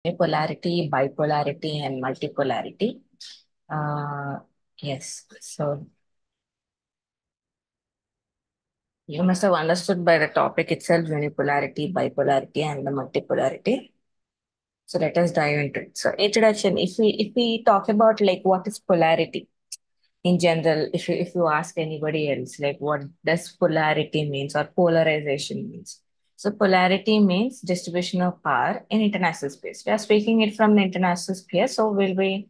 Polarity, bipolarity, and multipolarity. Uh, yes, so you must have understood by the topic itself unipolarity, bipolarity, and the multipolarity. So let us dive into it. So introduction. If we talk about like what is polarity in general, if you ask anybody else, like what does polarity means or polarization means? So polarity means distribution of power in international space. We are speaking it from the international sphere, so we'll be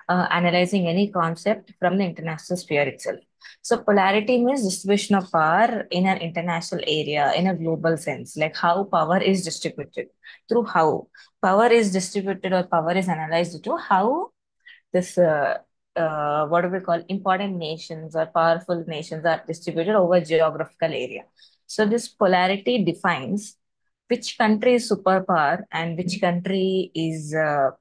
analyzing any concept from the international sphere itself. So polarity means distribution of power in an international area in a global sense, like how power is distributed through how power is distributed or power is analyzed to how this what do we call important nations or powerful nations are distributed over geographical area. So this polarity defines which country is superpower and which country is uh,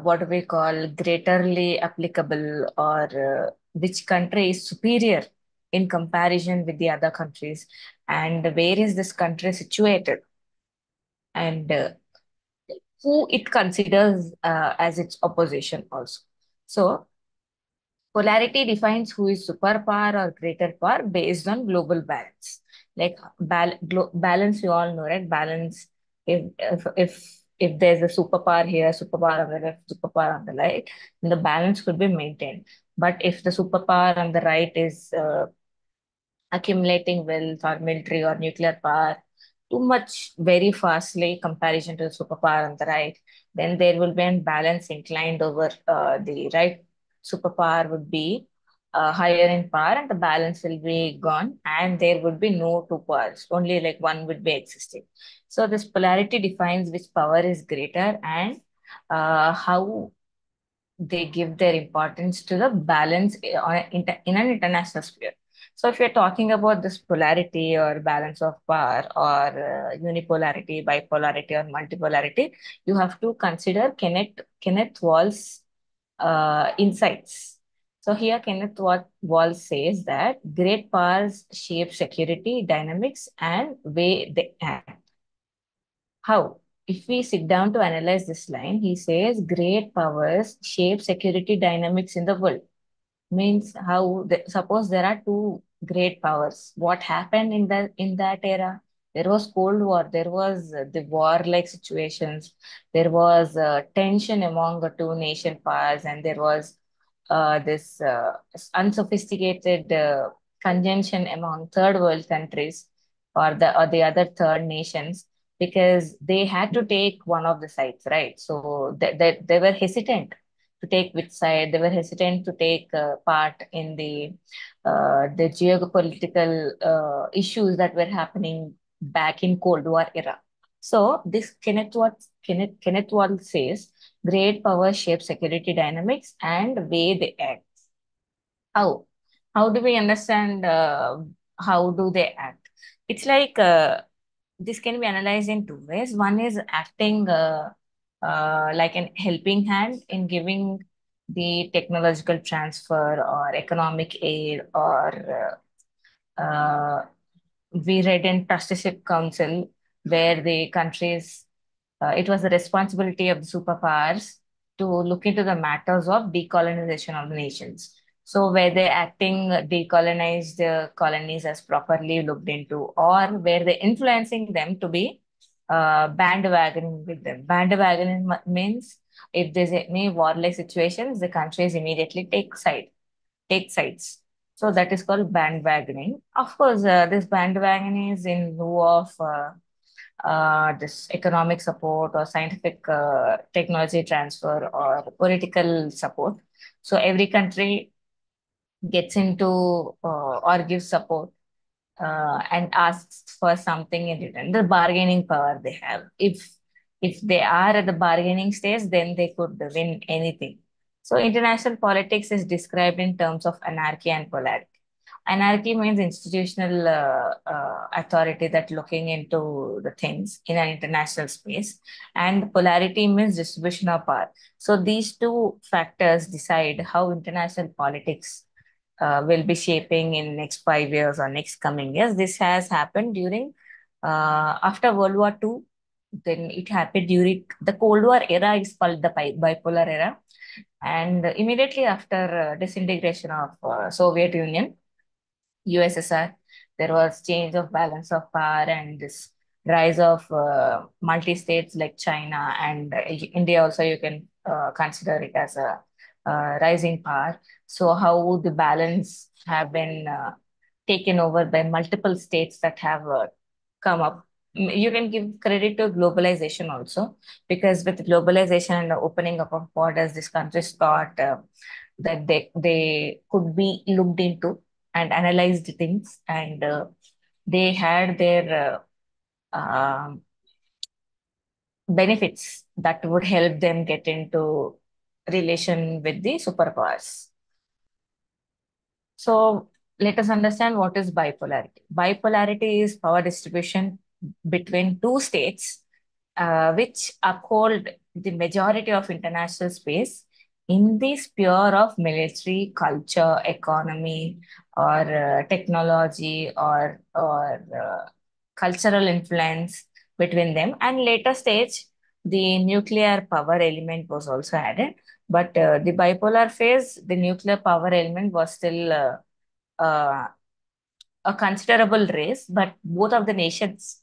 what do we call greaterly applicable, or which country is superior in comparison with the other countries, and where is this country situated, and who it considers as its opposition also. So polarity defines who is superpower or greater power based on global balance. Like balance, you all know, right? Balance. If there's a superpower here, superpower on the left, superpower on the right, then the balance could be maintained. But if the superpower on the right is accumulating wealth or military or nuclear power too much very fastly comparison to the superpower on the right, then there will be an balance inclined over the right superpower would be higher in power, and the balance will be gone, and there would be no two powers, only like one would be existing. So this polarity defines which power is greater and how they give their importance to the balance in an international sphere. So, if you're talking about this polarity or balance of power or unipolarity, bipolarity, or multipolarity, you have to consider Kenneth Wall's insights. So, here Wall says that great powers shape security, dynamics, and way they act. How? If we sit down to analyze this line, he says great powers shape security dynamics in the world. Means how suppose there are two great powers. What happened in that era? There was Cold War. There was the war-like situations. There was tension among the two nation powers, and there was this unsophisticated conjunction among third world countries or the other third nations, because they had to take one of the sides, right? So they were hesitant to take which side. They were hesitant to take part in the geopolitical issues that were happening back in Cold War era. So this Kenneth Wall says great power shapes security dynamics and way they act. How? How do we understand how do they act? It's like this can be analyzed in two ways. One is acting like an helping hand in giving the technological transfer or economic aid, or we read in Trusteeship Council where the countries, it was the responsibility of the superpowers to look into the matters of decolonization of the nations. So, were they acting decolonized colonies as properly looked into, or were they influencing them to be bandwagoning with them? Bandwagoning means if there's any warlike situations, the countries immediately take sides. So that is called bandwagoning. Of course, this bandwagoning is in lieu of this economic support or scientific technology transfer or political support. So every country gets into or gives support and asks for something in return. The bargaining power they have. If they are at the bargaining stage, then they could win anything. So international politics is described in terms of anarchy and polarity. Anarchy means institutional authority that looking into the things in an international space, and polarity means distribution of power. So these two factors decide how international politics will be shaping in next 5 years or next coming years. This has happened during after World War II. Then it happened during the Cold War era is called the bipolar era. And immediately after disintegration of Soviet Union, USSR, there was change of balance of power and this rise of multi-states like China and India also you can consider it as a rising power. So how the balance have been taken over by multiple states that have come up. You can give credit to globalization also because with globalization and the opening up of borders, this countries thought that they could be looked into and analyzed things and they had their benefits that would help them get into relation with the superpowers. So let us understand what is bipolarity. Bipolarity is power distribution between two states which uphold the majority of international space in the sphere of military, culture, economy, or technology, or cultural influence between them. And later stage, the nuclear power element was also added. But the bipolar phase, the nuclear power element was still uh, a considerable race, but both of the nations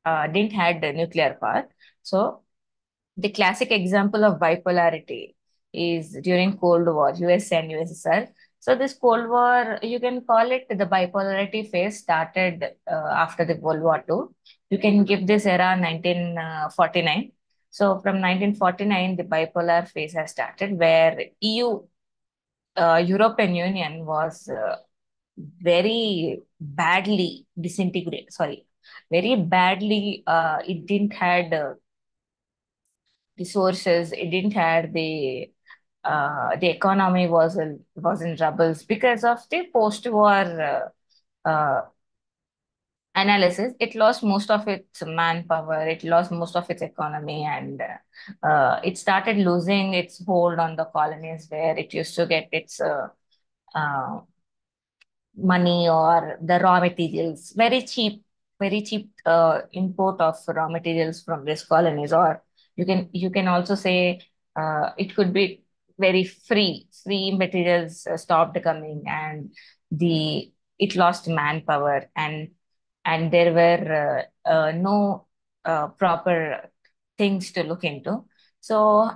didn't had the nuclear power. So the classic example of bipolarity is during Cold War, US and USSR. So this Cold War, you can call it the bipolarity phase started after the World War II. You can give this era 1949. So from 1949, the bipolar phase has started where EU, European Union was very badly disintegrated. Sorry, very badly. It didn't had resources. It didn't had the economy was in troubles because of the post-war analysis. It lost most of its manpower. It lost most of its economy, and it started losing its hold on the colonies where it used to get its uh, money or the raw materials, very cheap import of raw materials from these colonies. Or you can also say it could be very free materials stopped coming, and the it lost manpower, and there were no proper things to look into. So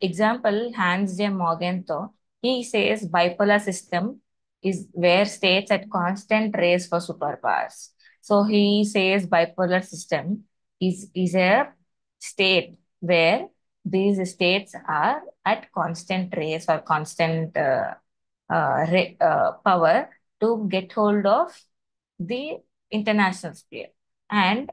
example, Hans J. Morgenthau, he says bipolar system is where states at constant race for superpowers. So he says bipolar system is a state where these states are at constant race or constant power to get hold of the international sphere. And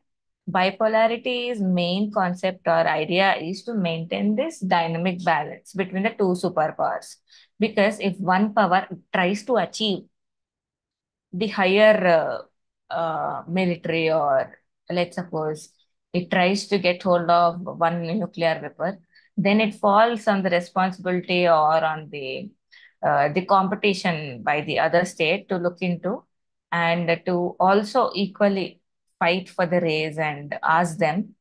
bipolarity's main concept or idea is to maintain this dynamic balance between the two superpowers. Because if one power tries to achieve the higher military, or let's suppose it tries to get hold of one nuclear weapon, then it falls on the responsibility or on the competition by the other state to look into and to also equally fight for the race and ask them,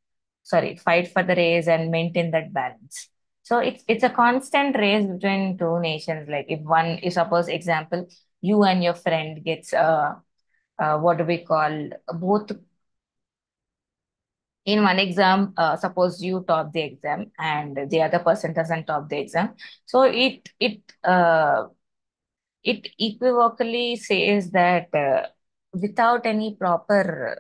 sorry, fight for the race and maintain that balance. So it's a constant race between two nations. Like if one is, suppose example, you and your friend gets what do we call, both in one exam, suppose you top the exam and the other person doesn't top the exam. So it equivocally says that without any proper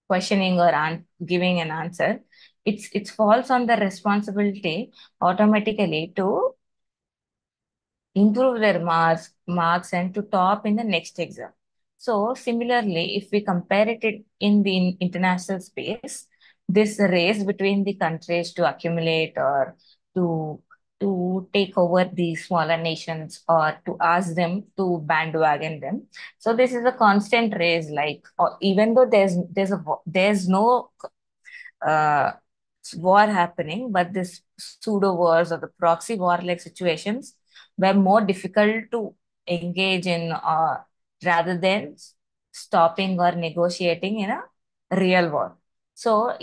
questioning or giving an answer, it falls on the responsibility automatically to improve their marks and to top in the next exam. So similarly, if we compare it in the international space, this race between the countries to accumulate or to to take over the smaller nations or to ask them to bandwagon them. So this is a constant race, like even though there's no uh, war happening, but this pseudo wars or the proxy war like situations were more difficult to engage in rather than stopping or negotiating in a real war. So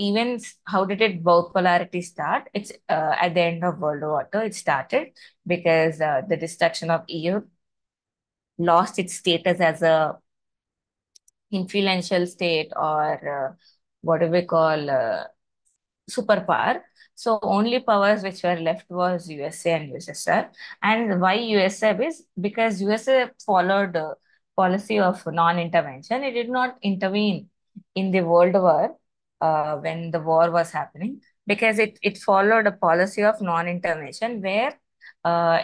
how did it both polarity start? It's at the end of World War II. It started because the destruction of EU lost its status as a influential state, or what do we call, superpower. So only powers which were left was USA and USSR. And why USA? Is because USA followed a policy of non-intervention. It did not intervene in the World War when the war was happening, because it followed a policy of non-intervention where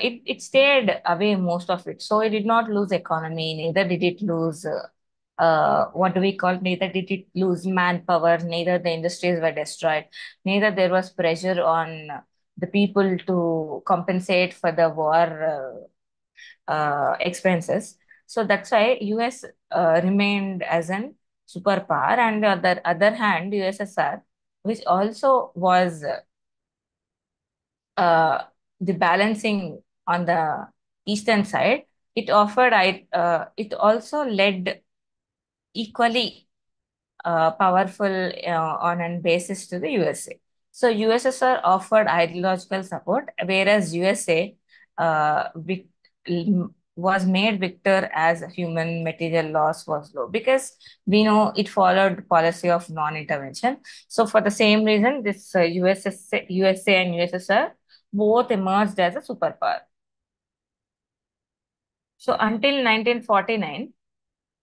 it stayed away most of it. So it did not lose economy, neither did it lose what do we call, neither did it lose manpower, neither the industries were destroyed, neither there was pressure on the people to compensate for the war expenses. So that's why US remained as an superpower, and on the other hand, USSR, which also was uh, the balancing on the eastern side, it also led equally powerful on a basis to the USA. So USSR offered ideological support, whereas USA was made victor as human material loss was low, because we know it followed policy of non-intervention. So for the same reason, this USA and USSR both emerged as a superpower. So until 1949,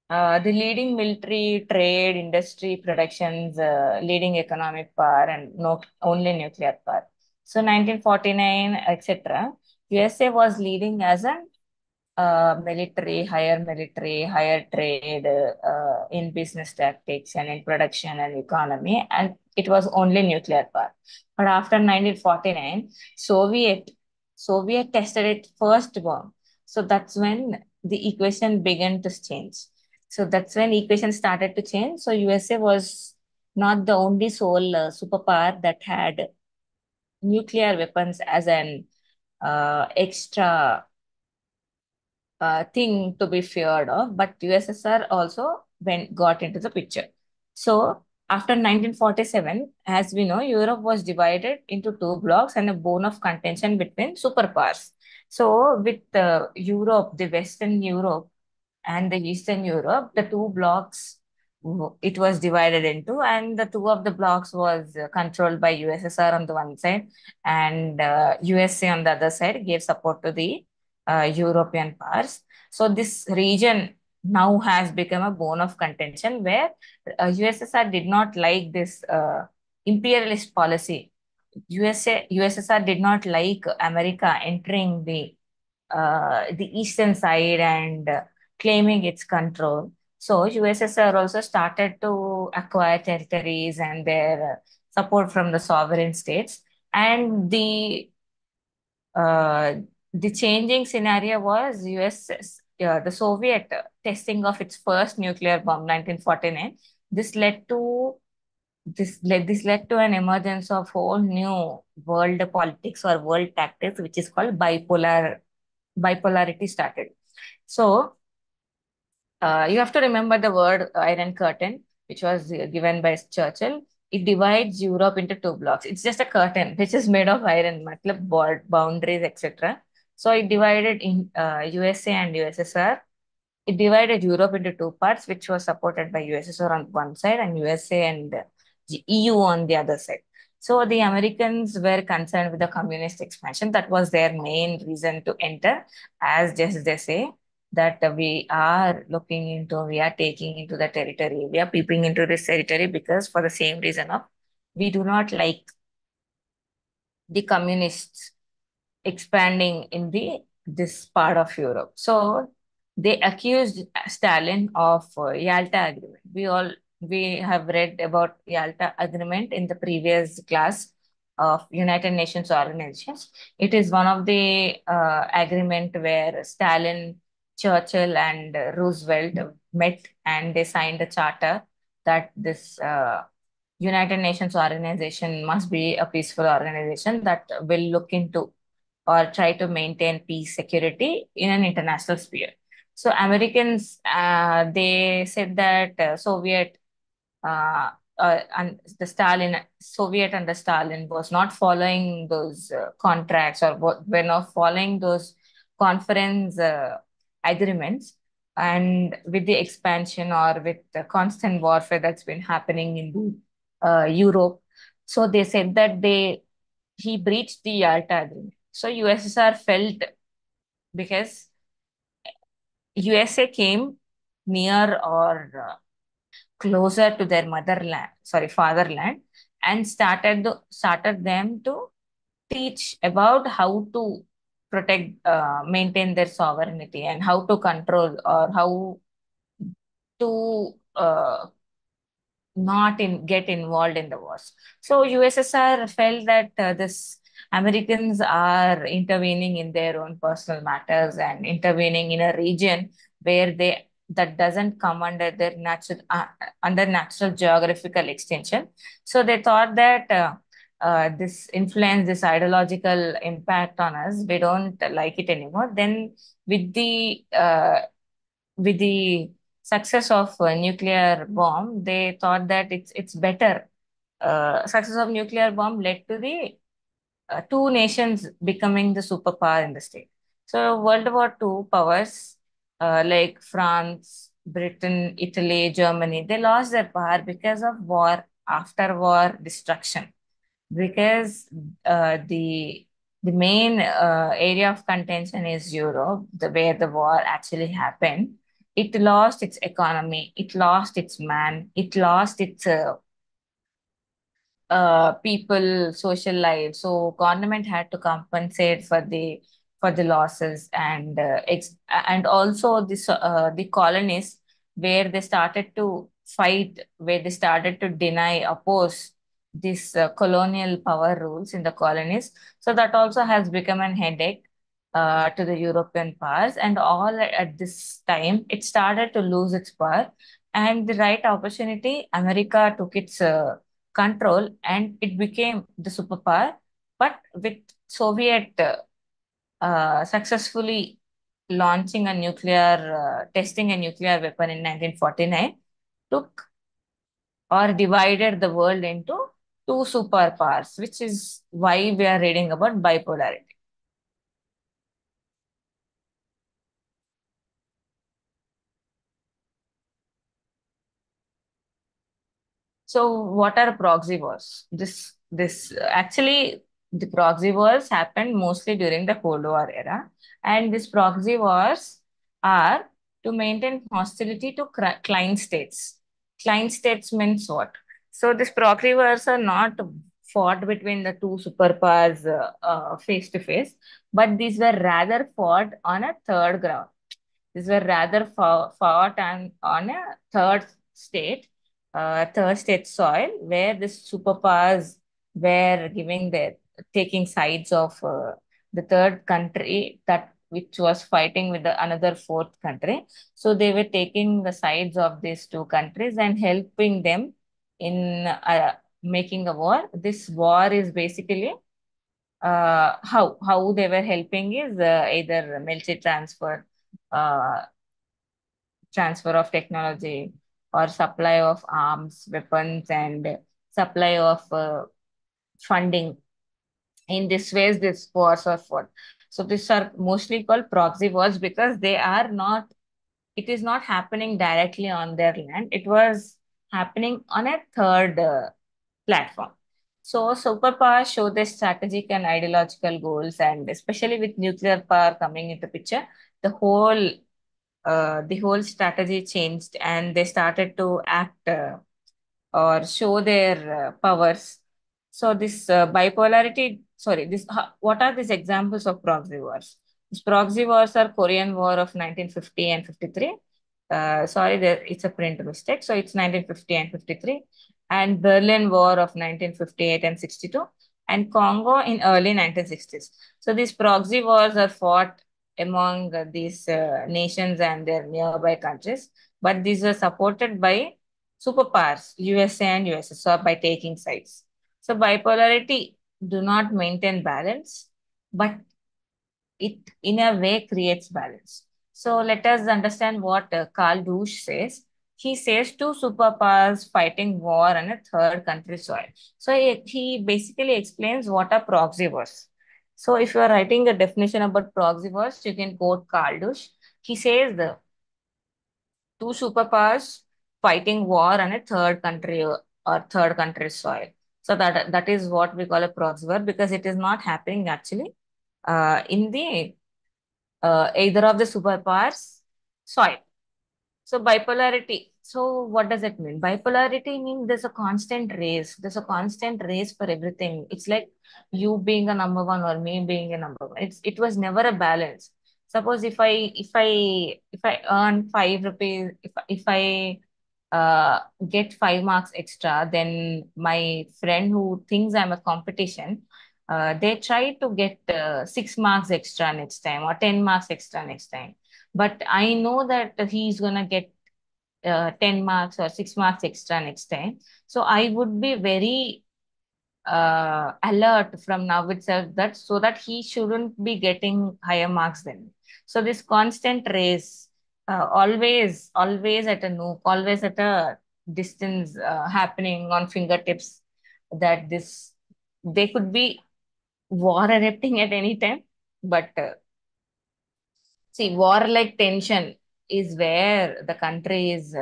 the leading military, trade, industry, productions, leading economic power, and no, only nuclear power. So 1949, etc. USA was leading as an military, higher trade, in business tactics and in production and economy, and it was only nuclear power. But after 1949, Soviet tested its first bomb. So that's when the equation began to change. So that's when equation started to change. So USA was not the only sole superpower that had nuclear weapons as an extra thing to be feared of, but USSR also got into the picture. So after 1947, as we know, Europe was divided into two blocks and a bone of contention between superpowers. So with Europe, the Western Europe and the Eastern Europe, the two blocks, it was divided into, and the two of the blocks was controlled by USSR on the one side, and USA on the other side gave support to the European powers. So this region now has become a bone of contention where USSR did not like this imperialist policy. USSR did not like America entering the eastern side and claiming its control. So USSR also started to acquire territories and their support from the sovereign states. And uh, the changing scenario was the Soviet testing of its first nuclear bomb, 1949. This led to this led to an emergence of whole new world politics or world tactics, which is called bipolarity started. So you have to remember the word Iron Curtain, which was given by Churchill. It divides Europe into two blocks. It's just a curtain which is made of iron, matlab boundaries, etc. So it divided in USA and USSR. It divided Europe into two parts, which was supported by USSR on one side and USA and EU on the other side. So the Americans were concerned with the communist expansion. That was their main reason to enter, as just they say that we are taking into the territory, we are peeping into this territory because for the same reason of we do not like the communists expanding in the this part of Europe. So they accused Stalin of Yalta Agreement. We have read about Yalta Agreement in the previous class of United Nations organizations. It is one of the agreement where Stalin, Churchill, and Roosevelt met and they signed a charter that this United Nations organization must be a peaceful organization that will look into or try to maintain peace, security in an international sphere. So Americans, they said that Soviet uh, and the Stalin Soviet under Stalin was not following those contracts, or were not following those conference agreements, and with the expansion or with the constant warfare that's been happening in the Europe, so they said that they he breached the Yalta agreement. So USSR felt, because USA came near or closer to their fatherland, and started them to teach about how to maintain their sovereignty, and how to control, or how to not get involved in the wars. So USSR felt that this Americans are intervening in their own personal matters, and intervening in a region where they that doesn't come under natural geographical extension. So they thought that this influence, this ideological impact on us, we don't like it anymore. Then with the success of a nuclear bomb, they thought that it's better. Success of nuclear bomb led to the two nations becoming the superpower in the state. So World War II powers like France, Britain, Italy, Germany, they lost their power because of war, after war destruction, because the main area of contention is Europe, where the war actually happened. It lost its economy, it lost its man, it lost its people social life. So government had to compensate for the losses, and also the colonies, where they started to fight, where they started to oppose this colonial power rules in the colonies. So that also has become an headache to the European powers, and all at this time it started to lose its power. And the right opportunity, America took its control, and it became the superpower. But with Soviet successfully testing a nuclear weapon in 1949, took or divided the world into two superpowers, which is why we are reading about bipolarity. So, what are proxy wars? This actually, the proxy wars happened mostly during the Cold War era, and these proxy wars are to maintain hostility to client states. Client states means what? So, these proxy wars are not fought between the two superpowers face to face, but these were rather fought on a third ground. These were rather fought on a third state soil, where the superpowers were taking sides of the third country, that which was fighting with another fourth country. So they were taking the sides of these two countries and helping them in making a war. This war is basically how they were helping is either military uh, transfer of technology, or supply of arms, weapons, and supply of funding. In this ways, these wars are fought. So these are mostly called proxy wars, because it is not happening directly on their land. It was happening on a third platform. So superpowers show their strategic and ideological goals, and especially with nuclear power coming into picture, the whole strategy changed, and they started to act or show their powers. So this what are these examples of proxy wars? These proxy wars are Korean War of 1950 and 53. Sorry, it's a print mistake. So it's 1950 and 53, and Berlin War of 1958 and 62, and Congo in early 1960s. So these proxy wars are fought among these nations and their nearby countries, but these are supported by superpowers, USA and USSR, by taking sides. So bipolarity do not maintain balance, but it in a way creates balance. So let us understand what Carl Rusch says. He says two superpowers fighting war on a third country soil. So he basically explains what a proxy was. So if you are writing a definition about proxy wars, you can quote Kaldush. He says the two superpowers fighting war on a third country or third country soil. So that is what we call a proxy war because it is not happening actually in the either of the superpowers soil. So bipolarity. So what does it mean? Bipolarity means there's a constant race. There's a constant race for everything. It's like you being a number one or me being a number one. It was never a balance. Suppose if I earn 5 rupees, if I get 5 marks extra, then my friend who thinks I'm a competition, they try to get 6 marks extra next time or 10 marks extra next time. But I know that he's gonna get 10 marks or 6 marks extra next time. So I would be very alert from now itself that so that he shouldn't be getting higher marks than me. So this constant race, always at a no, always at a distance, happening on fingertips, that this they could be war erupting at any time, but see, war-like tension is where the country is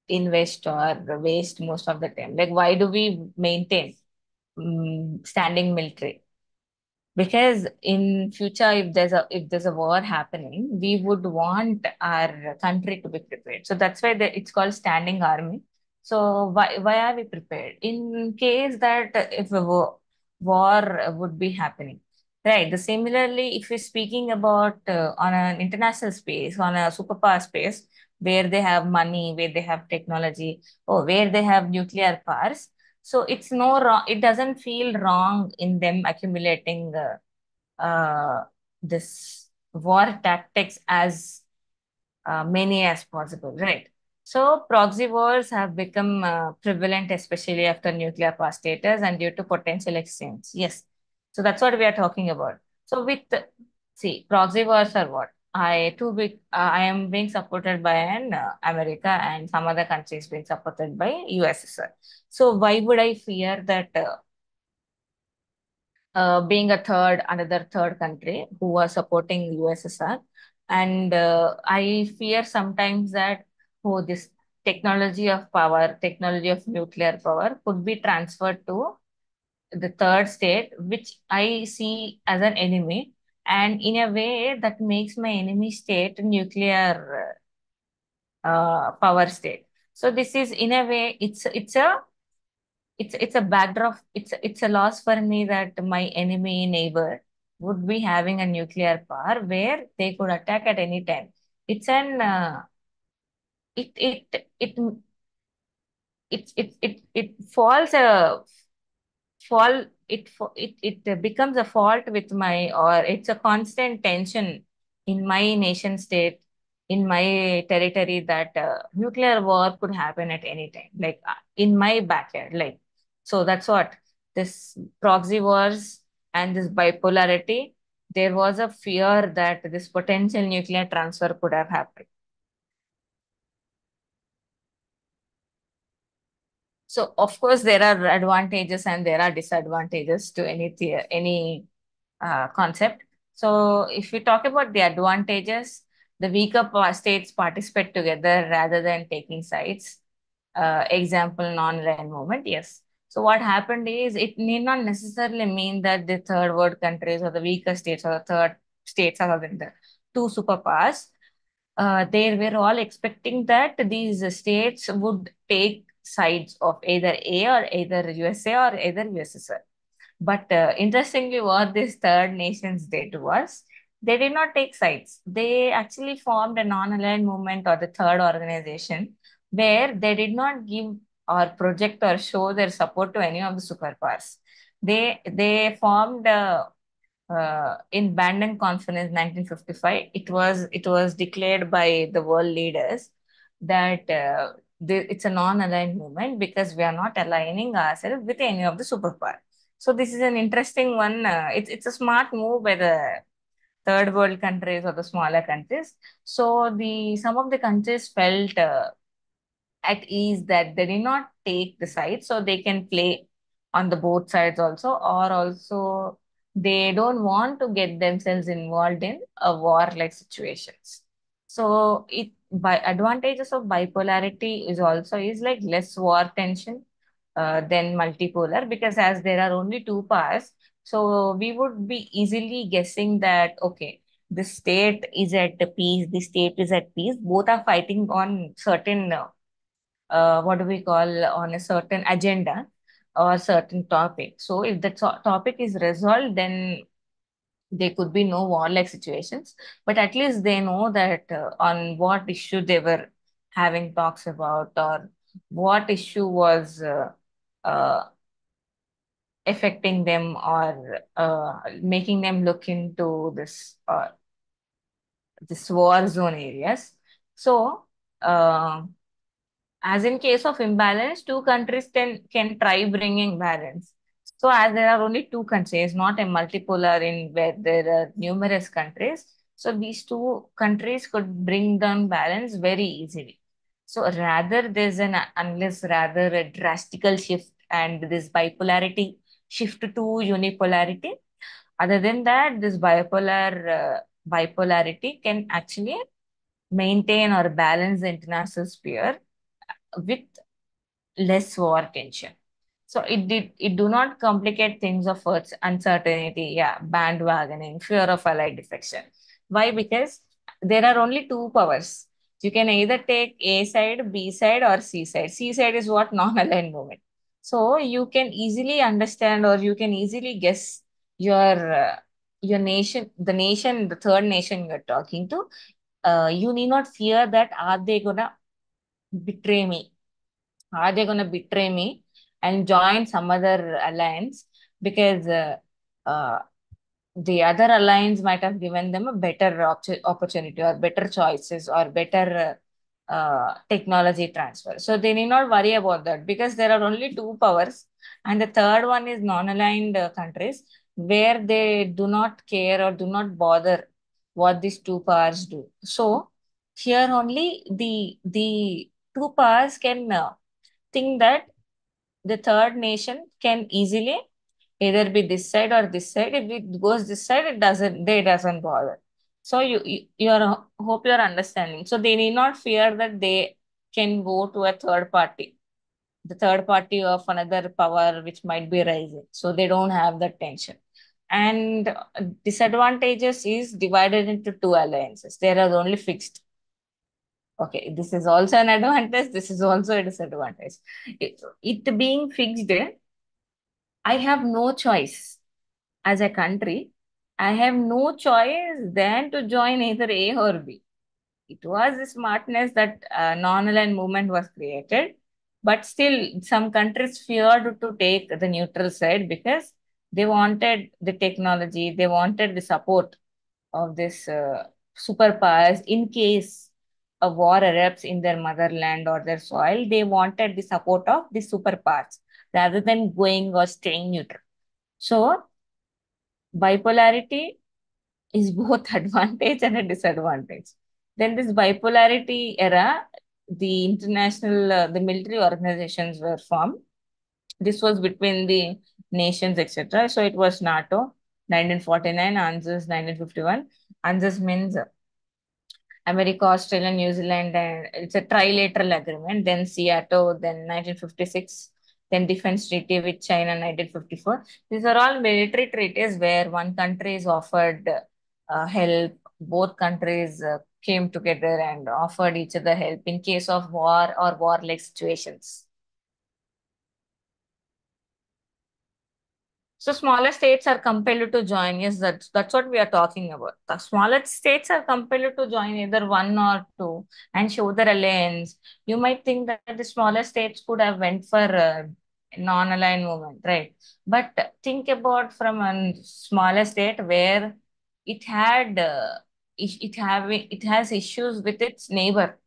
invest or waste most of the time. Like, why do we maintain standing military? Because in future, if there's a war happening, we would want our country to be prepared. So that's why it's called standing army. So why are we prepared in case that if a war would be happening, right? The similarly, if we're speaking about on an international space, on a superpower space, where they have money, where they have technology, or where they have nuclear powers, so it's no wrong. It doesn't feel wrong in them accumulating this war tactics as many as possible, right? So proxy wars have become prevalent, especially after nuclear power status and due to potential exchange. Yes. So that's what we are talking about. So with see, proxy wars are what? I am being supported by an America and some other countries being supported by USSR. So why would I fear that being another third country who was supporting USSR. And I fear sometimes that, oh, this technology of nuclear power could be transferred to the third state, which I see as an enemy. And in a way that makes my enemy state nuclear power state. So this is in a way, it's a backdrop. It's a loss for me that my enemy neighbor would be having a nuclear power where they could attack at any time. It's an it it it it falls a fall it fa- it becomes a fault with my, or it's a constant tension in my nation state, in my territory, that nuclear war could happen at any time, like in my backyard, like. So that's what this proxy wars and this bipolarity, there was a fear that this potential nuclear transfer could have happened. So of course there are advantages and there are disadvantages to any concept. So if we talk about the advantages, the weaker states participate together rather than taking sides. Example, non-aligned movement. Yes. So what happened is it need not necessarily mean that the third world countries or the weaker states or the third states other than the two superpowers, they were all expecting that these states would take sides of either A or either USA or either USSR. But interestingly, what these third nations did was they did not take sides. They actually formed a non-aligned movement or the third organization where they did not give or project or show their support to any of the superpowers. They formed in Bandung Conference 1955. It was declared by the world leaders that it's a non-aligned movement because we are not aligning ourselves with any of the superpower. So this is an interesting one. It's a smart move by the third world countries or the smaller countries. So the some of the countries felt at ease that they did not take the side, so they can play on the both sides also, or also they don't want to get themselves involved in a war like situations. So it by advantages of bipolarity is also is like less war tension than multipolar, because as there are only two powers, so we would be easily guessing that okay, the state is at peace, the state is at peace, both are fighting on certain what do we call, on a certain agenda or certain topic. So if the topic is resolved, then there could be no warlike situations. But at least they know that on what issue they were having talks about, or what issue was uh, affecting them, or making them look into this war zone areas. So. Uh, as in case of imbalance, two countries can try bringing balance. So as there are only two countries, not a multipolar in where there are numerous countries, so these two countries could bring down balance very easily. So rather there's an unless rather a drastical shift and this bipolarity shift to unipolarity. Other than that, this bipolarity can actually maintain or balance the international sphere with less war tension. So it do not complicate things of uncertainty, yeah, bandwagoning, fear of allied defection. Why? Because there are only two powers. You can either take A side, B side, or C side. C side is what non-aligned movement. So you can easily understand, or you can easily guess your nation, the nation, the third nation you're talking to. You need not fear that are they gonna betray me, are they going to betray me and join some other alliance, because uh, the other alliance might have given them a better opportunity or better choices or better technology transfer. So they need not worry about that, because there are only two powers, and the third one is non-aligned countries, where they do not care or do not bother what these two powers do. So here only the two powers can think that the third nation can easily either be this side or this side. If it goes this side, they doesn't bother. So you're hope you're understanding. So they need not fear that they can go to a third party, the third party of another power which might be rising. So they don't have that tension. And disadvantages is divided into two alliances. There are only fixed. Okay, this is also an advantage. This is also a disadvantage. It being fixed, I have no choice as a country. I have no choice than to join either A or B. It was the smartness that non-aligned movement was created, but still some countries feared to take the neutral side because they wanted the technology, they wanted the support of this superpowers in case a war erupts in their motherland or their soil. They wanted the support of the superpowers rather than going or staying neutral. So bipolarity is both advantage and a disadvantage. Then this bipolarity era, the international, the military organizations were formed. This was between the nations, etc. So it was NATO, 1949, ANZUS, 1951. ANZUS means America, Australia, New Zealand, and it's a trilateral agreement. Then SEATO, then 1956, then defense treaty with China, 1954. These are all military treaties where one country is offered help. Both countries came together and offered each other help in case of war or war-like situations. So smaller states are compelled to join. Yes, that's what we are talking about. The smaller states are compelled to join either one or two and show their alliance. You might think that the smaller states could have went for non-aligned movement, right? But think about from a smaller state where it had it has issues with its neighbor.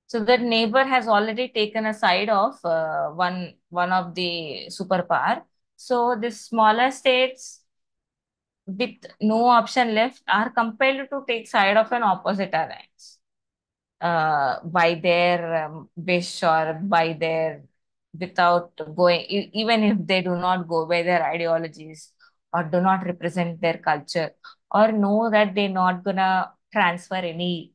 So that neighbor has already taken a side of one of the superpower. So the smaller states with no option left, are compelled to take side of an opposite alliance by their wish or by their without going even if they do not go by their ideologies or do not represent their culture or know that they're not gonna transfer any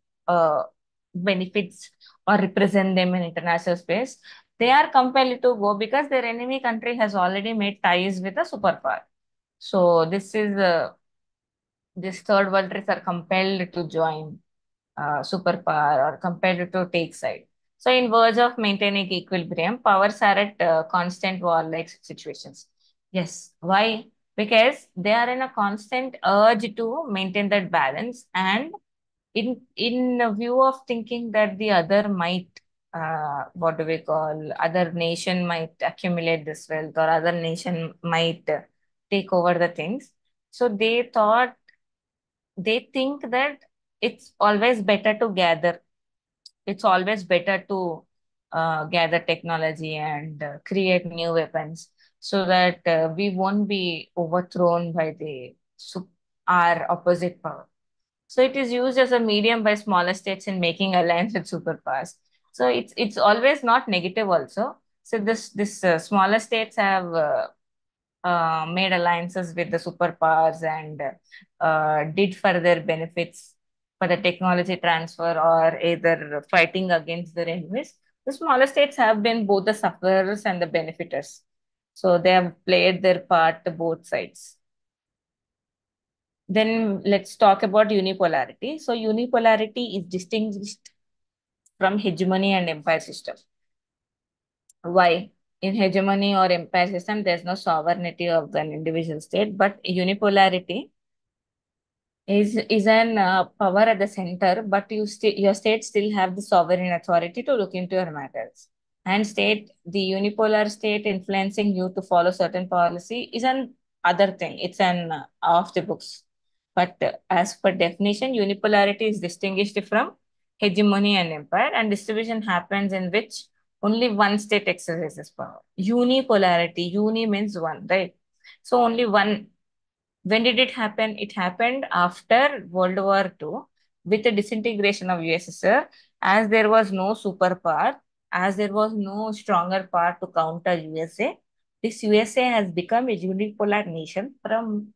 benefits or represent them in international space, they are compelled to go because their enemy country has already made ties with a superpower. So this third world countries are compelled to join superpower or compelled to take side. So, in verge of maintaining equilibrium, powers are at constant war-like situations. Yes. Why? Because they are in a constant urge to maintain that balance, and in a view of thinking that the other might, what do we call, other nation might accumulate this wealth or other nation might take over the things. So they think that it's always better to gather, it's always better to gather technology and create new weapons so that we won't be overthrown by our opposite power. So it is used as a medium by smaller states in making alliance with superpowers. So it's always not negative also. So this smaller states have made alliances with the superpowers and did further benefits for the technology transfer or either fighting against their enemies. The smaller states have been both the sufferers and the benefiters. So they have played their part to both sides. Then let's talk about unipolarity. So unipolarity is distinguished from hegemony and empire system. Why? In hegemony or empire system, there's no sovereignty of an individual state, but unipolarity is an power at the center, but your state still have the sovereign authority to look into your matters. And the unipolar state influencing you to follow certain policy is an other thing. It's an off the books. But as per definition, unipolarity is distinguished from hegemony and empire, and distribution happens in which only one state exercises power. Unipolarity, uni means one, right? So only one. When did it happen? It happened after World War II with the disintegration of USSR, as there was no superpower, as there was no stronger power to counter USA. This USA has become a unipolar nation from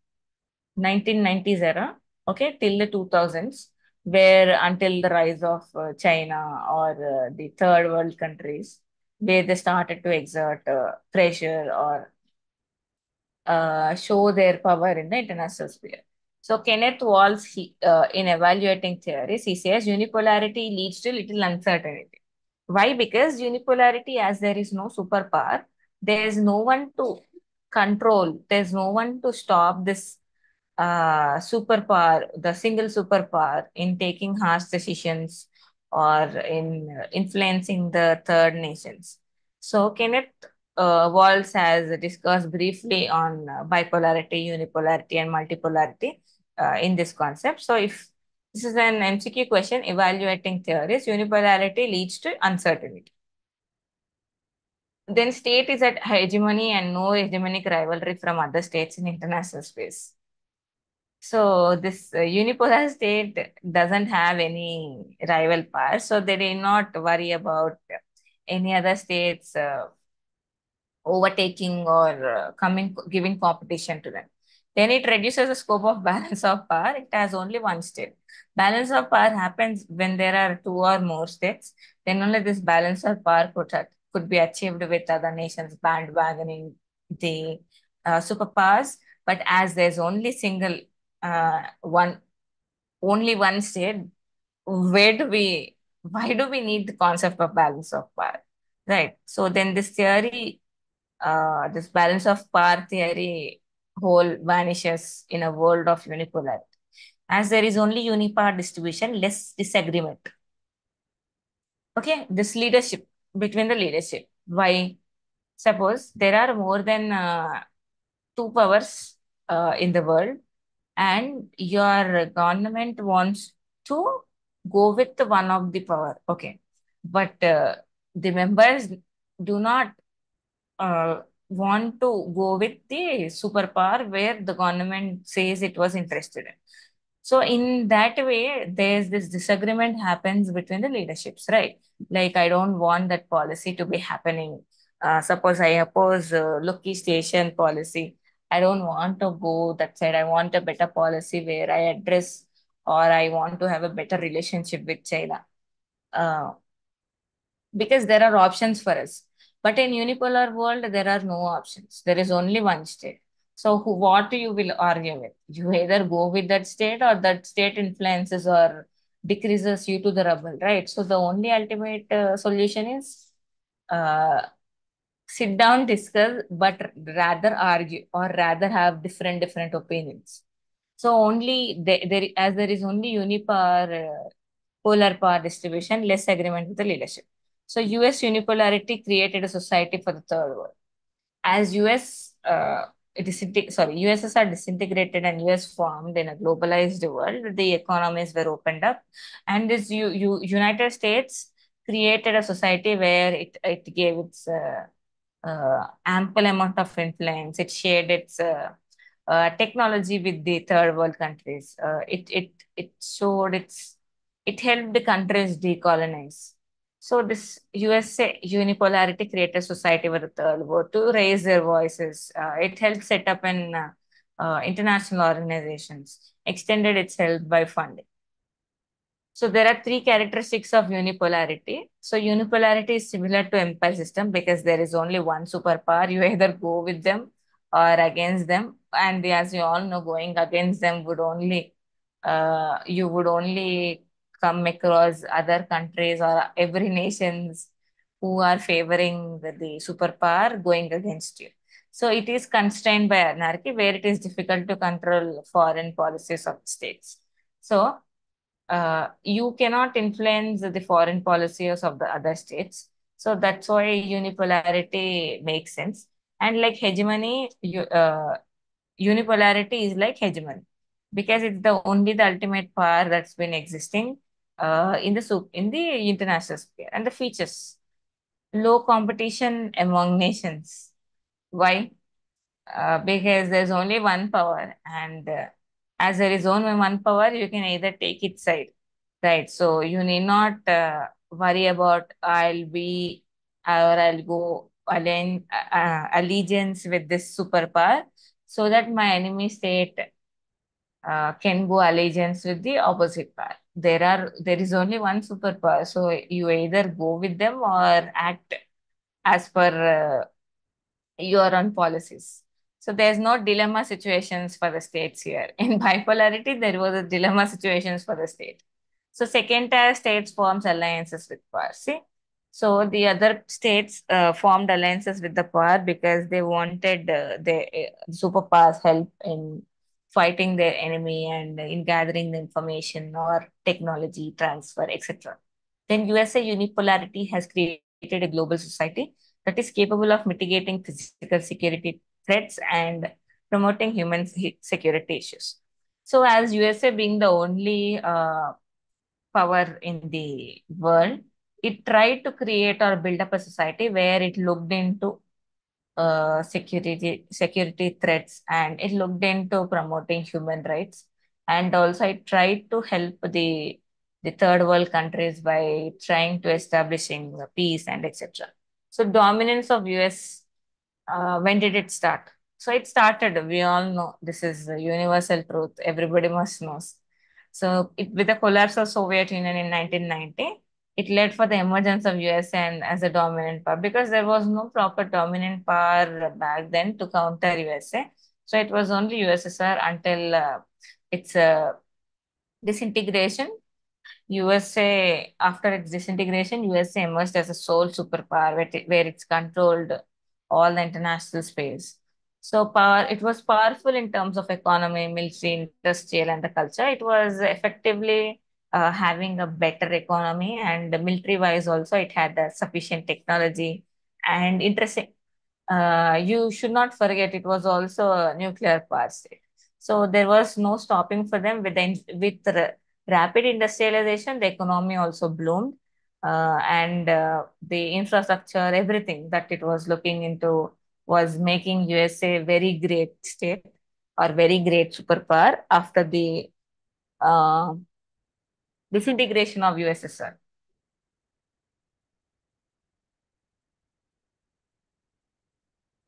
1990s era, okay, till the 2000s, where until the rise of China or the third world countries, where they started to exert pressure or show their power in the international sphere. So Kenneth Walls, in evaluating theories, he says unipolarity leads to little uncertainty. Why? Because unipolarity, as there is no superpower, there is no one to control, there's no one to stop this superpower, the single superpower in taking harsh decisions or in influencing the third nations. So Kenneth Walls has discussed briefly on bipolarity, unipolarity, and multipolarity in this concept. So if this is an MCQ question, evaluating theories, unipolarity leads to uncertainty. Then state is at hegemony and no hegemonic rivalry from other states in international space. So this unipolar state doesn't have any rival power, so they did not worry about any other states overtaking or coming giving competition to them. Then it reduces the scope of balance of power. It has only one state. Balance of power happens when there are two or more states. Then only this balance of power could be achieved with other nations bandwagoning the superpowers. But as there's only single only one state, why do we need the concept of balance of power? Right. So then this balance of power theory whole vanishes in a world of unipolarity. As there is only unipolar distribution, less disagreement. Okay, this leadership between the leadership. Why? Suppose there are more than two powers in the world, and your government wants to go with one of the power. Okay, but the members do not. want to go with the superpower where the government says it was interested in. So in that way, there's this disagreement happens between the leaderships, right? Like I don't want that policy to be happening. Suppose I oppose Lucky Station policy. I don't want to go that side. I want a better policy where I address or I want to have a better relationship with China. Uh, because there are options for us. But in unipolar world, there are no options. There is only one state. So what you will argue with? You either go with that state or that state influences or decreases you to the rubble, right? So the only ultimate solution is uh, sit down, discuss, but rather argue or rather have different opinions. So only as there is only unipolar polar power distribution, less agreement with the leadership. So US unipolarity created a society for the third world. As USSR disintegrated and US formed in a globalized world, the economies were opened up, and this United States created a society where it gave its ample amount of influence. It shared its technology with the third world countries. It showed it helped the countries decolonize. So this USA unipolarity created society with the third world to raise their voices. It helped set up an international organizations, extended its help by funding. So there are three characteristics of unipolarity. So unipolarity is similar to empire system because there is only one superpower. You either go with them or against them. And as you all know, going against them would only you would only come across other countries or every nations who are favoring the superpower going against you. So it is constrained by anarchy where it is difficult to control foreign policies of states. So you cannot influence the foreign policies of the other states. So that's why unipolarity makes sense. And like hegemony, unipolarity is like hegemony because it's the ultimate power that's been existing in the international sphere. And the features: low competition among nations. Why? Because there's only one power, and as there is only one power, you can either take its side, right? So you need not worry about I'll go allegiance with this superpower, so that my enemy state can go allegiance with the opposite power. There is only one superpower, so you either go with them or act as per your own policies. So there's no dilemma situations for the states here. In bipolarity, there was a dilemma situations for the state. So second tier states forms alliances with power. See, so the other states formed alliances with the power because they wanted the superpowers help in fighting their enemy and in gathering the information or technology transfer, etc. Then USA unipolarity has created a global society that is capable of mitigating physical security threats and promoting human security issues. So, as USA being the only power in the world, it tried to create or build up a society where it looked into security threats and it looked into promoting human rights, and also it tried to help the third world countries by trying to establishing peace and etc. So dominance of US, when did it start? So it started, we all know this is a universal truth, everybody must know. So with the collapse of Soviet Union in 1990, it led for the emergence of US and as a dominant power because there was no proper dominant power back then to counter USA. So it was only USSR until its disintegration. USA, after its disintegration, USA emerged as a sole superpower where it's controlled all the international space. So it was powerful in terms of economy, military, industrial, and the culture. It was effectively having a better economy, and military-wise also, it had sufficient technology. And interesting, you should not forget it was also a nuclear power state. So there was no stopping for them with rapid industrialization. The economy also bloomed, and the infrastructure, everything that it was looking into was making USA very great state or very great superpower after the uh, disintegration of USSR.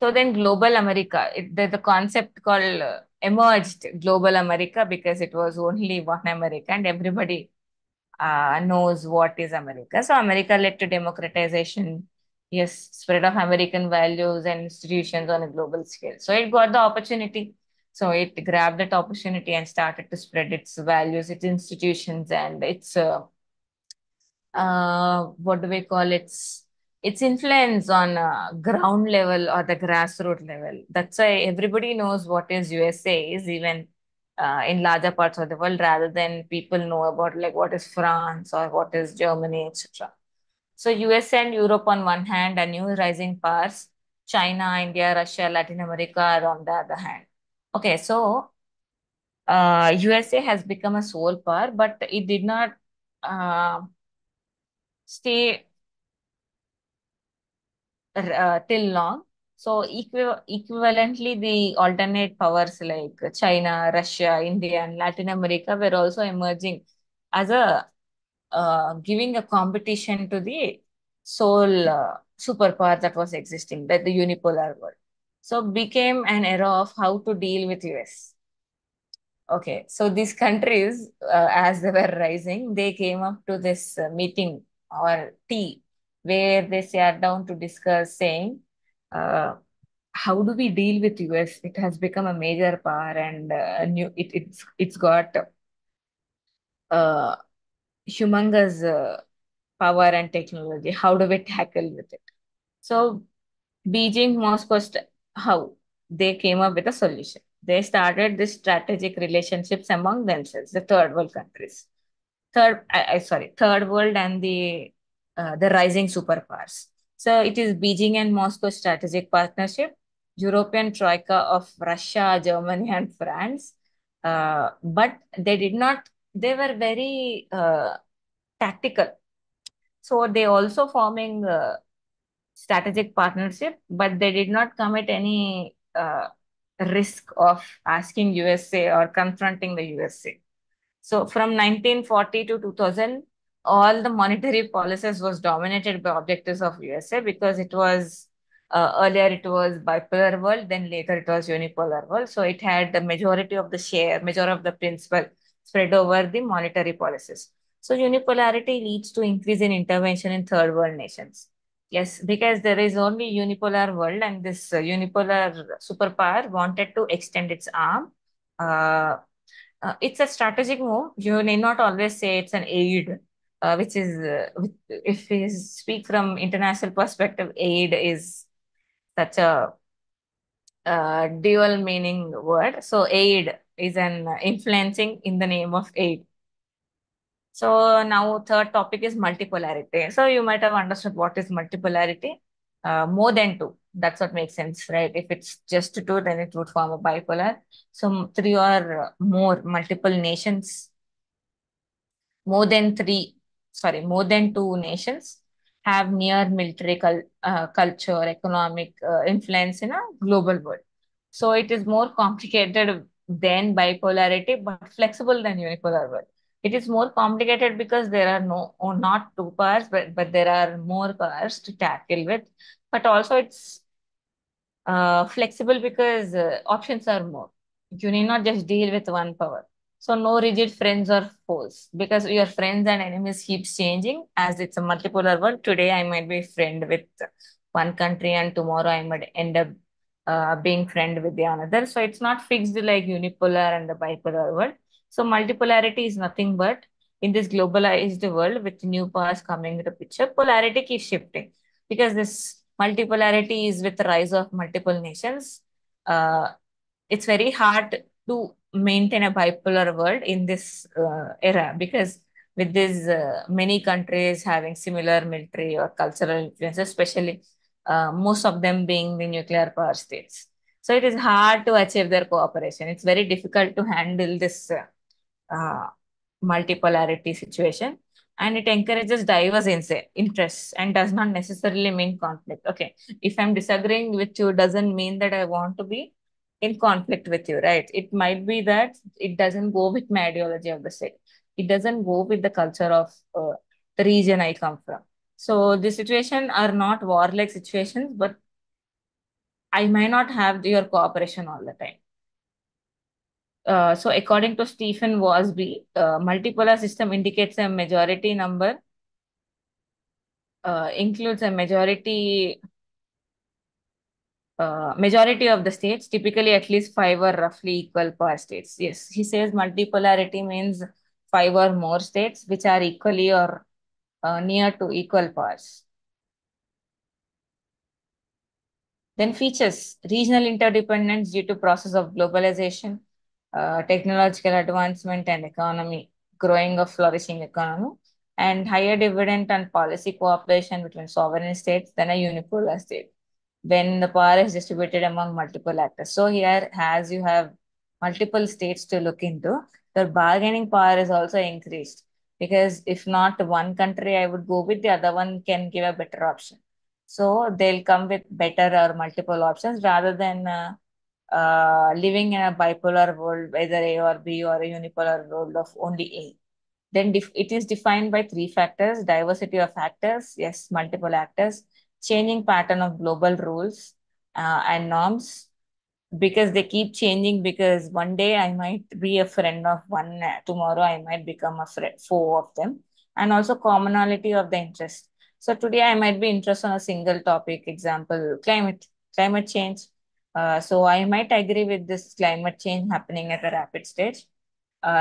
So then global America, the concept called emerged global America because it was only one America and everybody knows what is America. So America led to democratization, yes, spread of American values and institutions on a global scale. So it got the opportunity. So it grabbed that opportunity and started to spread its values, its institutions, and what do we call its influence on ground level or the grassroots level. That's why everybody knows what is USA is even in larger parts of the world rather than people know about like what is France or what is Germany, etc. So USA and Europe on one hand are new rising powers. China, India, Russia, Latin America are on the other hand. Okay, so USA has become a sole power, but it did not stay till long. So equivalently, the alternate powers like China, Russia, India, and Latin America were also emerging as a giving a competition to the sole superpower that was existing, that the unipolar world. So became an era of how to deal with US. Okay, so these countries, as they were rising, they came up to this meeting or tea where they sat down to discuss, saying, uh, "How do we deal with US? It has become a major power, and it's got uh, humongous power and technology. How do we tackle with it?" So Beijing, Moscow, how they came up with a solution. They started this strategic relationships among themselves, the third world countries, third world and the rising superpowers. So it is Beijing and Moscow strategic partnership, European troika of Russia, Germany, and France. But they did not. They were very tactical. So they also forming strategic partnership, but they did not commit any risk of asking USA or confronting the USA. So from 1940 to 2000, all the monetary policies was dominated by objectives of USA because it was earlier it was bipolar world, then later it was unipolar world. So it had the majority of the share, majority of the principal spread over the monetary policies. So unipolarity leads to increase in intervention in third world nations. Yes, because there is only unipolar world and this unipolar superpower wanted to extend its arm. Uh, it's a strategic move. You need not always say it's an aid, which is, if we speak from international perspective, aid is such a dual meaning word. So aid is an influencing in the name of aid. So now third topic is multipolarity. So you might have understood what is multipolarity. More than two. That's what makes sense, right? If it's just two, then it would form a bipolar. So three or more multiple nations more than more than two nations have near military culture, economic influence in a global world. So it is more complicated than bipolarity, but flexible than unipolar world. It is more complicated because there are no, or not two powers, but there are more powers to tackle with. But also it's flexible because options are more. You need not just deal with one power. So no rigid friends or foes because your friends and enemies keeps changing as it's a multipolar world. Today I might be friend with one country and tomorrow I might end up being friend with the another. So it's not fixed like unipolar and the bipolar world. So multipolarity is nothing but in this globalized world with new powers coming into picture, polarity keeps shifting because this multipolarity is with the rise of multiple nations. Uh, it's very hard to maintain a bipolar world in this era because with these many countries having similar military or cultural influences, especially most of them being the nuclear power states. So it is hard to achieve their cooperation. It's very difficult to handle this uh, multipolarity situation. and it encourages diverse interests and does not necessarily mean conflict. Okay, if I'm disagreeing with you, doesn't mean that I want to be in conflict with you, right? It might be that it doesn't go with my ideology of the state. It doesn't go with the culture of the region I come from. So the situation are not warlike situations, but I might not have your cooperation all the time. So according to Stephen Wasby, multipolar system indicates a majority number, includes a majority of the states, typically at least five or roughly equal power states. Yes, he says multipolarity means five or more states which are equally or near to equal powers. Then features regional interdependence due to process of globalization, technological advancement and economy, growing of flourishing economy, and higher dividend and policy cooperation between sovereign states than a unipolar state when the power is distributed among multiple actors. So here, as you have multiple states to look into, the bargaining power is also increased because if not one country I would go with, the other one can give a better option. So they'll come with better or multiple options rather than living in a bipolar world, either A or B, or a unipolar world of only A. Then it is defined by three factors: diversity of actors, yes, multiple actors, changing pattern of global rules and norms, because they keep changing, because one day I might be a friend of one, tomorrow I might become a foe of them, and also commonality of the interest. So today I might be interested on a single topic, example, climate change. So I might agree with this climate change happening at a rapid stage.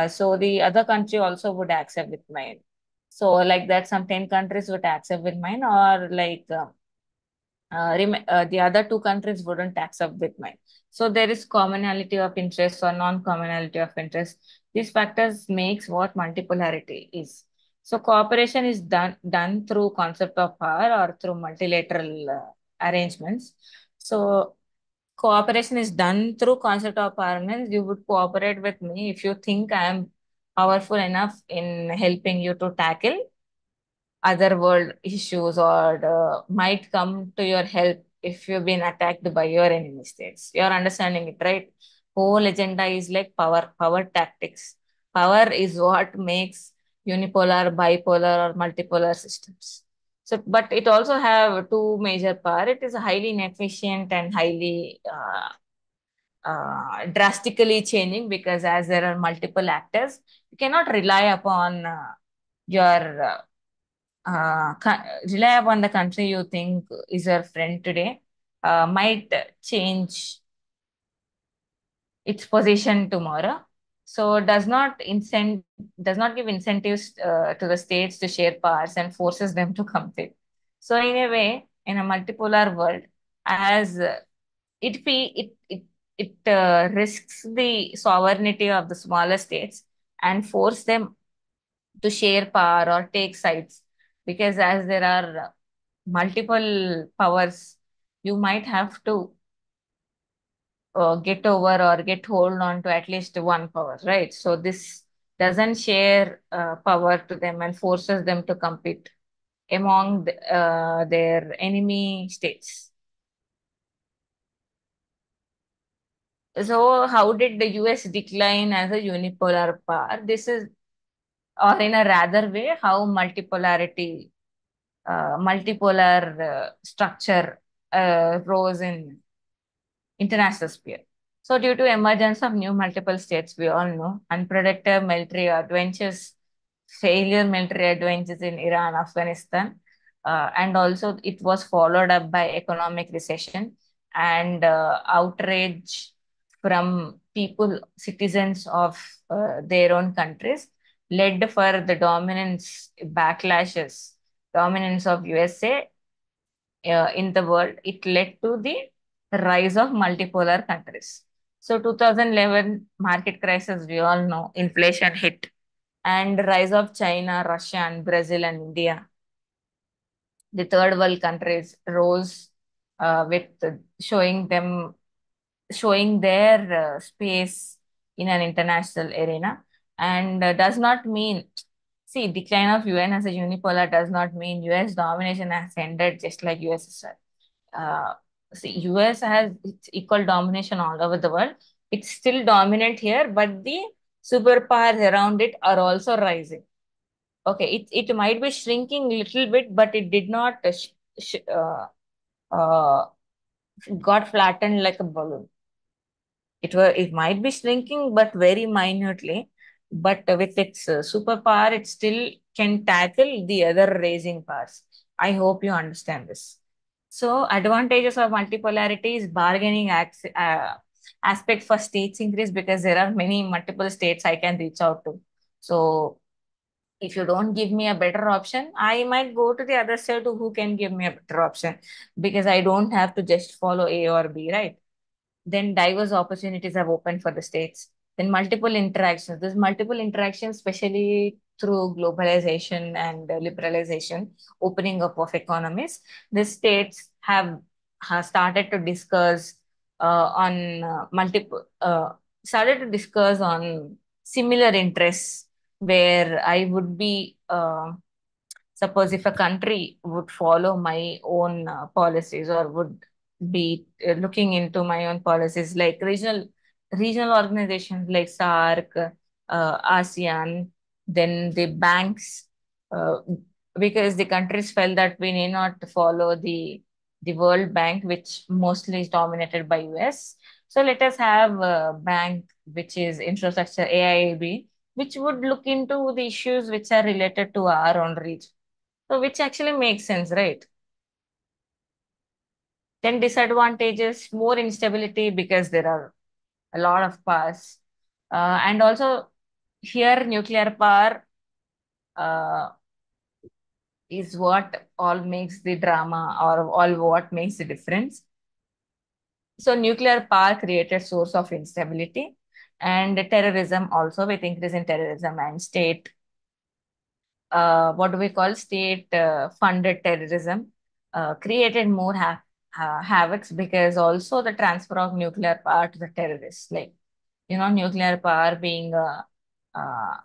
So the other country also would accept with mine. So like that, some 10 countries would accept with mine, or like the other two countries wouldn't accept with mine. So there is commonality of interest or non-commonality of interest. These factors makes what multipolarity is. So cooperation is done through concept of power or through multilateral arrangements. So cooperation is done through concept of power means you would cooperate with me if you think I am powerful enough in helping you to tackle other world issues, or might come to your help if you've been attacked by your enemy states. You're understanding it, right? Whole agenda is like power tactics. Power is what makes unipolar, bipolar, or multipolar systems. So, but it also have two major power. It is highly inefficient and highly drastically changing, because as there are multiple actors, you cannot rely upon your rely upon the country you think is your friend today, might change its position tomorrow. So does not give incentives to the states to share powers and forces them to compete. So in a way, in a multipolar world, as it risks the sovereignty of the smaller states and force them to share power or take sides, because as there are multiple powers, you might have to get over or get hold on to at least one power, right? So this doesn't share power to them and forces them to compete among their enemy states. So how did the US decline as a unipolar power? This is, or in a rather way, how multipolar structure rose in international sphere. So due to emergence of new multiple states, we all know, unpredictable military adventures, failure military adventures in Iran, Afghanistan, and also it was followed up by economic recession and outrage from people, citizens of their own countries, led for the dominance of USA in the world. It led to the rise of multipolar countries. So 2011 market crisis, we all know, inflation hit, and rise of China, Russia, and Brazil and India. The third world countries rose with showing them showing their space in an international arena, and does not mean See, decline of UN as a unipolar does not mean US domination has ended just like USSR. Uh, See, US has its equal domination all over the world. It's still dominant here, but the superpowers around it are also rising. Okay, it might be shrinking little bit, but it did not uh, got flattened like a balloon. It might be shrinking, but very minutely. But with its superpower, it still can tackle the other raising powers. I hope you understand this. So, advantages of multipolarity is bargaining aspect for states increase because there are many multiple states I can reach out to. So, if you don't give me a better option, I might go to the other side who can give me a better option because I don't have to just follow A or B, right? Then diverse opportunities have opened for the states. Then multiple interactions. There's multiple interactions, especially through globalization and liberalization, opening up of economies. The states have started to discuss on multiple started to discuss on similar interests where I would be suppose if a country would follow my own policies or would be looking into my own policies like regional organizations like SAARC, ASEAN, then the banks, uh, because the countries felt that we need not follow the World Bank, which mostly is dominated by US. So let us have a bank which is infrastructure AIIB, which would look into the issues which are related to our own region. So which actually makes sense, right? Then disadvantages, more instability because there are a lot of powers. And also here nuclear power uh, is what all makes the drama or all what makes the difference. So nuclear power created source of instability and terrorism also with increase in terrorism and state what do we call state funded terrorism created more havocs because also the transfer of nuclear power to the terrorists like nuclear power uh,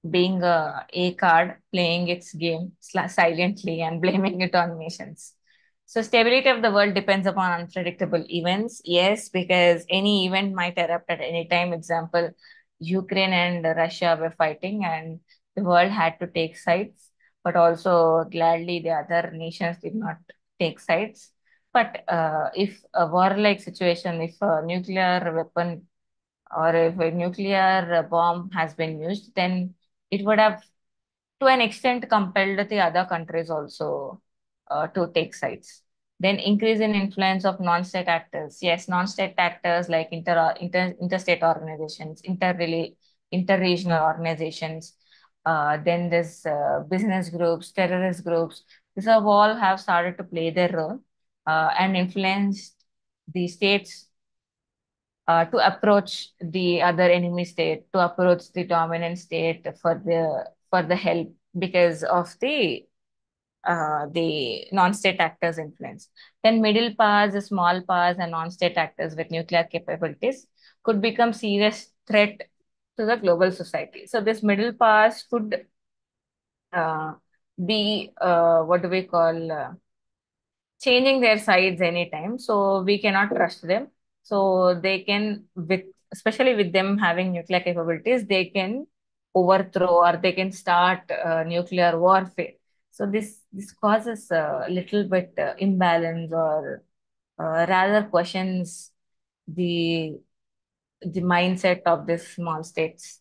being a card playing its game silently and blaming it on nations. So stability of the world depends upon unpredictable events. Yes, because any event might erupt at any time. Example, Ukraine and Russia were fighting and the world had to take sides, but also gladly the other nations did not take sides. But if a war-like situation, if a nuclear weapon or if a nuclear bomb has been used, then it would have, to an extent, compelled the other countries also to take sides. Then increase in influence of non-state actors. Yes, non-state actors like interstate organizations, inter-regional organizations. Then there's business groups, terrorist groups. These have all have started to play their role and influenced the states to approach the other enemy state, to approach the dominant state for the help because of the non-state actors' influence. Then middle powers, the small powers, and non-state actors with nuclear capabilities could become serious threat to the global society. So this middle powers could be what do we call changing their sides anytime. So we cannot trust them. So they can, with especially with them having nuclear capabilities, they can overthrow or they can start nuclear warfare. So this causes a little bit imbalance or rather questions the the mindset of these small states.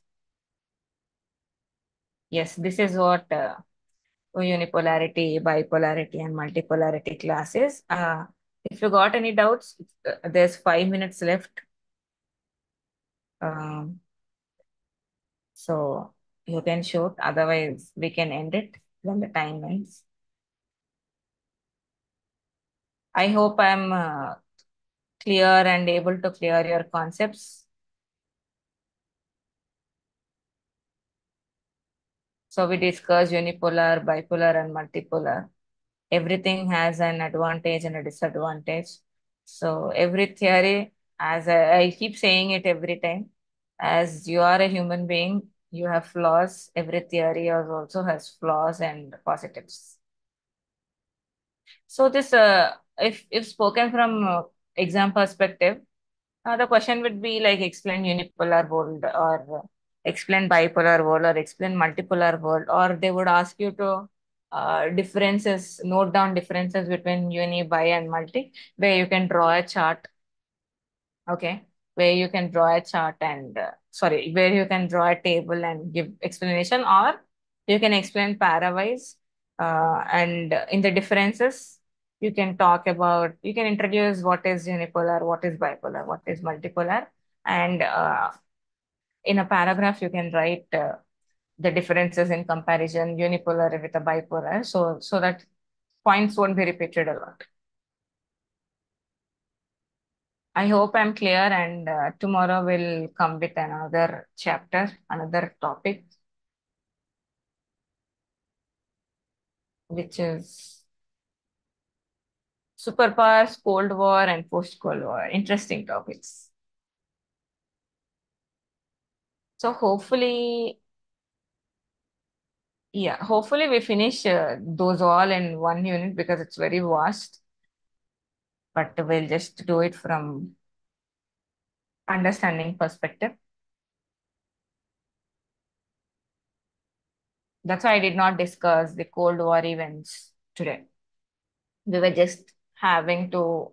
Yes, this is what unipolarity, bipolarity, and multipolarity classes. If you got any doubts, there's 5 minutes left. Um, so you can shoot, otherwise, we can end it when the time ends. I hope I'm clear and able to clear your concepts. So we discussed unipolar, bipolar, and multipolar. Everything has an advantage and a disadvantage. So every theory, as I keep saying it every time, as you are a human being, You have flaws. Every theory also has flaws and positives. So this, if spoken from exam perspective, the question would be like explain unipolar world or explain bipolar world or explain multipolar world, or they would ask you to differences, note down differences between uni, bi, and multi, where you can draw a chart. Okay, where you can draw a chart and sorry, where you can draw a table and give explanation, or you can explain pairwise and in the differences you can talk about, you can introduce what is unipolar, what is bipolar, what is multipolar, and in a paragraph you can write the differences in comparison unipolar with a bipolar, so that points won't be repeated a lot. I hope I'm clear, and tomorrow we'll come with another chapter, another topic, which is superpowers, Cold War, and post-Cold War. Interesting topics. So hopefully, yeah, hopefully we finish those all in one unit because it's very vast, but we'll just do it from understanding perspective. That's why I did not discuss the Cold War events today. We were just having to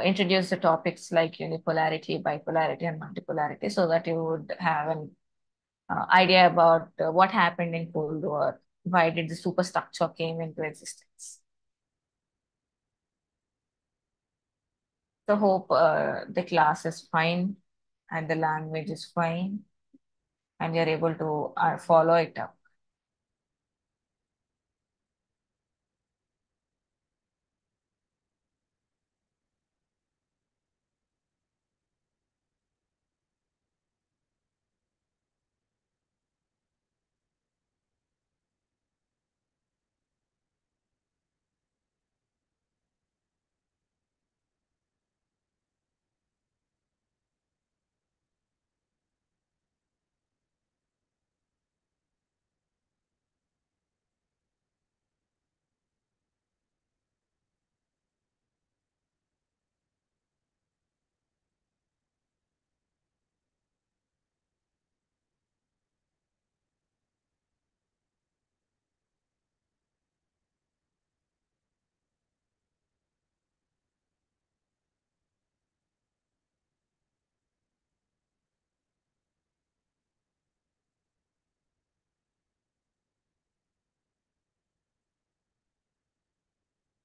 introduce the topics like unipolarity, bipolarity, and multipolarity so that you would have an idea about what happened in Cold War, why did the superstructure came into existence. So hope the class is fine and the language is fine and you're able to follow it up.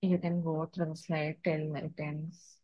You can go through the slide till it ends.